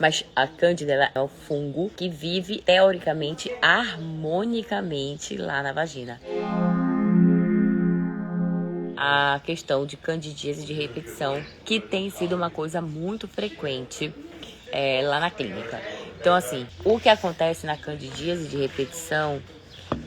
Mas a cândida ela é um fungo que vive, teoricamente, harmonicamente lá na vagina. A questão de candidíase de repetição, que tem sido uma coisa muito frequente lá na clínica. Então, assim, o que acontece na candidíase de repetição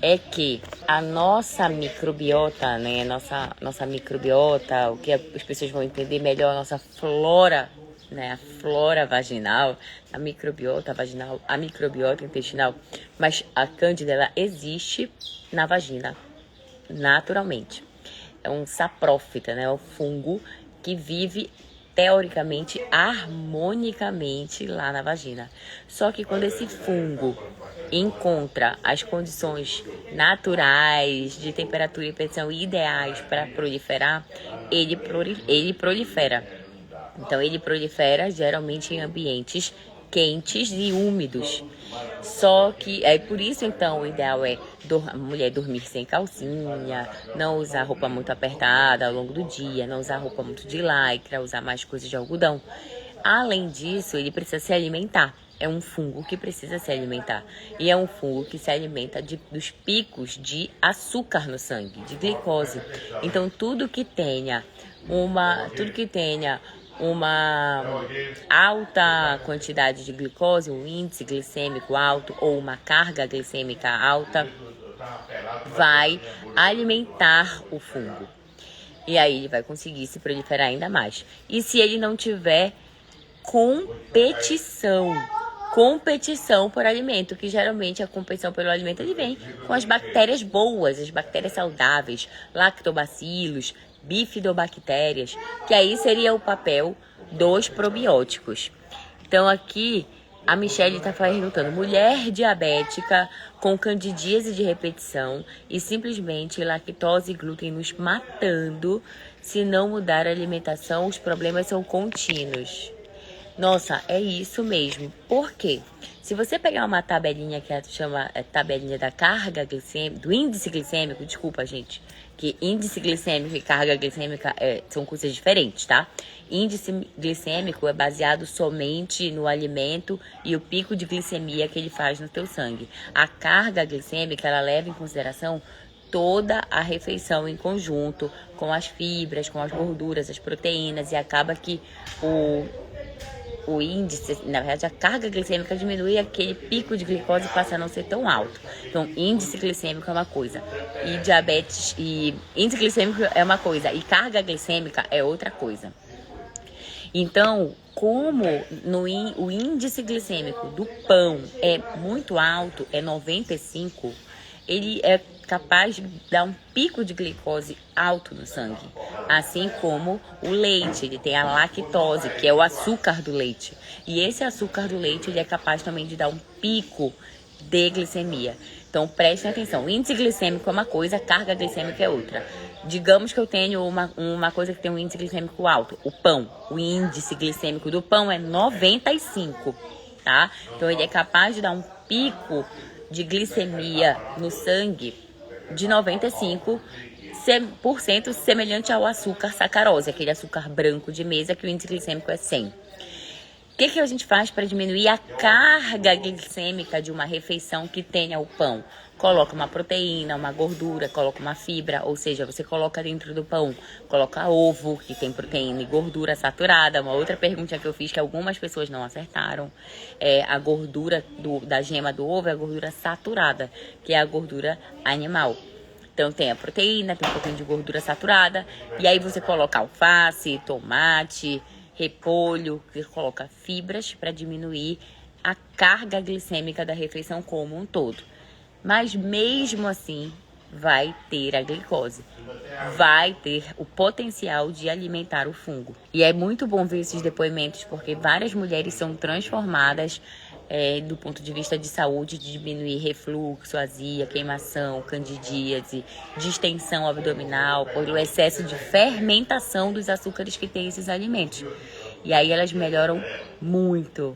é que a nossa microbiota, né, nossa microbiota, o que as pessoas vão entender melhor, a nossa flora, né, a flora vaginal, a microbiota vaginal, a microbiota intestinal, mas a cândida, ela existe na vagina, naturalmente. É um saprófita, né, é um fungo que vive teoricamente, harmonicamente lá na vagina. Só que quando esse fungo encontra as condições naturais de temperatura e pressão ideais para proliferar, ele prolifera. Então ele prolifera geralmente em ambientes quentes e úmidos. Só que é por isso então o ideal é a mulher dormir sem calcinha, não usar roupa muito apertada ao longo do dia, não usar roupa muito de lycra, usar mais coisas de algodão. Além disso, ele precisa se alimentar. É um fungo que precisa se alimentar. E é um fungo que se alimenta dos picos de açúcar no sangue, de glicose. Então tudo que tenha uma alta quantidade de glicose, um índice glicêmico alto ou uma carga glicêmica alta, vai alimentar o fungo. E aí ele vai conseguir se proliferar ainda mais. E se ele não tiver competição por alimento, que geralmente a competição pelo alimento ele vem com as bactérias boas, as bactérias saudáveis, lactobacilos, bifidobactérias, que aí seria o papel dos probióticos. Então aqui a Michelle está perguntando: mulher diabética com candidíase de repetição e simplesmente lactose e glúten nos matando, se não mudar a alimentação, os problemas são contínuos. Nossa, é isso mesmo. Por quê? Se você pegar uma tabelinha que chama tabelinha da carga glicêmica, do índice glicêmico, desculpa, gente, que índice glicêmico e carga glicêmica são coisas diferentes, tá? Índice glicêmico é baseado somente no alimento e o pico de glicemia que ele faz no teu sangue. A carga glicêmica, ela leva em consideração toda a refeição em conjunto, com as fibras, com as gorduras, as proteínas, e acaba que o índice, na verdade, a carga glicêmica diminui, aquele pico de glicose passa a não ser tão alto. Então, índice glicêmico é uma coisa, e diabetes, e índice glicêmico é uma coisa, e carga glicêmica é outra coisa. Então, como o índice glicêmico do pão é muito alto, é 95, ele é capaz de dar um pico de glicose alto no sangue. Assim como o leite, ele tem a lactose, que é o açúcar do leite. E esse açúcar do leite, ele é capaz também de dar um pico de glicemia. Então, prestem atenção. O índice glicêmico é uma coisa, a carga glicêmica é outra. Digamos que eu tenho uma coisa que tem um índice glicêmico alto, o pão. O índice glicêmico do pão é 95, tá? Então, ele é capaz de dar um pico de glicemia no sangue de 95% semelhante ao açúcar sacarose, aquele açúcar branco de mesa que o índice glicêmico é 100. O que a gente faz para diminuir a carga glicêmica de uma refeição que tenha o pão? Coloca uma proteína, uma gordura, coloca uma fibra, ou seja, você coloca dentro do pão, coloca ovo, que tem proteína e gordura saturada. Uma outra pergunta que eu fiz que algumas pessoas não acertaram é a gordura da gema do ovo, é a gordura saturada, que é a gordura animal. Então tem a proteína, tem um pouquinho de gordura saturada, e aí você coloca alface, tomate, repolho, você coloca fibras para diminuir a carga glicêmica da refeição como um todo. Mas mesmo assim, vai ter a glicose, vai ter o potencial de alimentar o fungo. E é muito bom ver esses depoimentos, porque várias mulheres são transformadas do ponto de vista de saúde, de diminuir refluxo, azia, queimação, candidíase, distensão abdominal, pelo excesso de fermentação dos açúcares que tem esses alimentos. E aí elas melhoram muito.